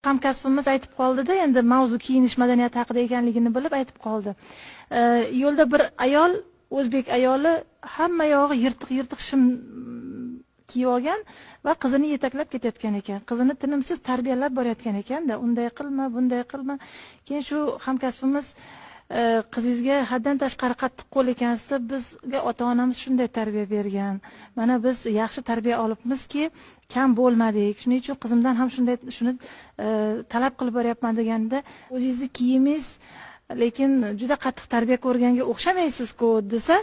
Hamkasbimiz aytib qoldi-da, endi mavzu kiyinish madaniyati haqida ekanligini bilib aytib qoldi. Yo'lda bir ayol, o'zbek ayoli hamma yog'i yirtiq shim kiyib olgan va qizini yetaklab ketayotgan ekan. Qizini tinimsiz tarbiyalab borayotgan ekanda, unday qilma, bunday qilma. Keyin shu hamkasbimiz qizingizga haddan tashqari qattiq qo'l ekansiz, bizga ota-onamiz shunday tarbiya bergan. Mana biz yaxshi tarbiya olibmizki, kam bo'lmadik. Shuning uchun qizimdan ham shuni talab qilib boryapman deganda, o'zingizni kiyimingiz lekin juda qattiq tarbiya ko'rganga o'xshamaysiz-ku desa,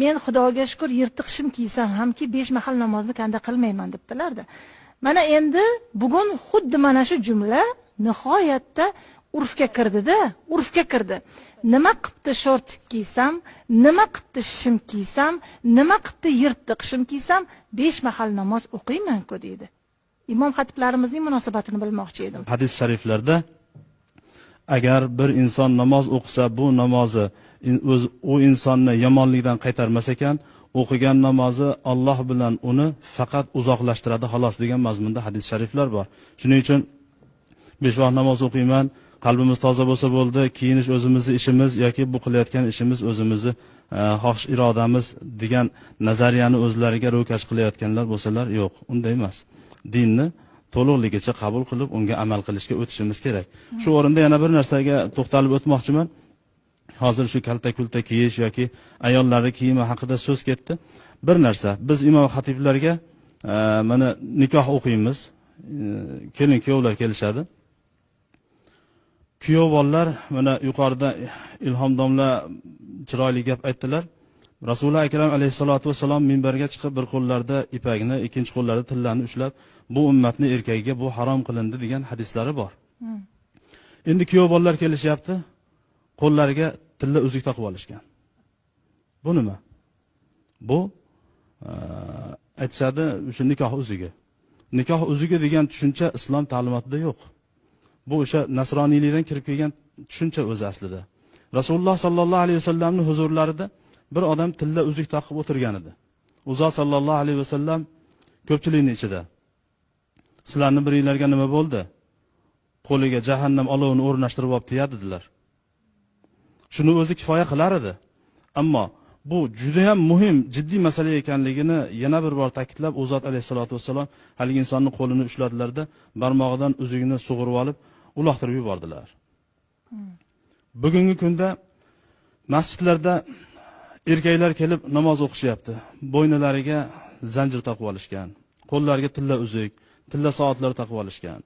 men Xudoga shukr yirtiq shim kiysam hamki 5 mahal namozni kanda qilmayman debdilar-da. Mana endi bugun xuddi mana shu jumla nihoyatda urfga kirdi-da, urfga kirdi. Nima qilibdi short kiysam, nima qilibdi shim kiysam, nima qilibdi yirtiq shim kiysam, 5 mahal namoz o'qiyman-ku deydi. Imom xatiblarimizning munosabatini bilmoqchi edim. Hadis shariflarda agar bir inson namoz o'qisa, bu namozi u insonni yomonlikdan qaytarmas ekan, o'qigan namozi Alloh bilan uni faqat uzoqlashtiradi xolos degan mazmunda hadis shariflar bor. Shuning uchun 5 vaqt namoz o'qiyman, qalbimiz toza bo'lsa bo'ldi, kiyinish o'zimizning ishimiz yoki bu qilayotgan ishimiz o'zimizning xohish irodamiz degan nazariyani o'zlariga ro'kach qilayotganlar bo'lsalar, yo'q, unday emas. Dinni to'liqligicha qabul qilib, unga amal qilishga o'tishimiz kerak. Shu o'rinda yana bir narsaga to'xtalib o'tmoqchiman. Hozir shu kalta-kulta kiyish yoki ayollarning kiyimi haqida so'z ketdi. Bir narsa, biz imom xatiblarga mana nikoh o'qiymiz. Kelin kuyovlar kelishadi. Kuyovlar mana yuqorida Ilhom domla chiroyli gap aytdilar. Rasululloh akram alayhisolatu vasallam minbarga chiqib bir qo'llarida ipakni, ikkinchi qo'llarida tillani ushlab, bu ummatning erkagiga bu harom qilindi degan hadislari bor. Endi kuyov bolalar kelishyapti, qo'llariga tilla uzuk taqib olishgan. Bu nima? Bu aytishadi, o'sha nikoh uzugi. Nikoh uzugi degan tushuncha islom ta'limotida yo'q. Bu o'sha nasroniylikdan kirib kelgan tushuncha o'zi aslida. Rasululloh sallallohu alayhi vasallamning huzurlarida bir odam tilla uzuk taqib o'tirgan edi. U zot sallallohu alayhi vasallam ko'pchilikning ichida sizlarning biringlarga nima bo'ldi? Qo'liga jahannam olovini o'rnashtirib olibdi dedilar. Shuni o'zi kifoya qilar edi. Ammo bu juda ham muhim, jiddiy masala ekanligini yana bir bor ta'kidlab, u zot alayhisolatu vasallam haligi insonning qo'lini ushladilarda, barmog'idan uzugini sug'urib olib, uloqtirib yubordilar. Bugungi kunda masjidlarda erkaklar kelib namoz o'qishyapti. Bo'ynilariga zanjir taqib olishgan, qo'llariga tilla uzuk, tilla soatlar taqib olishgan.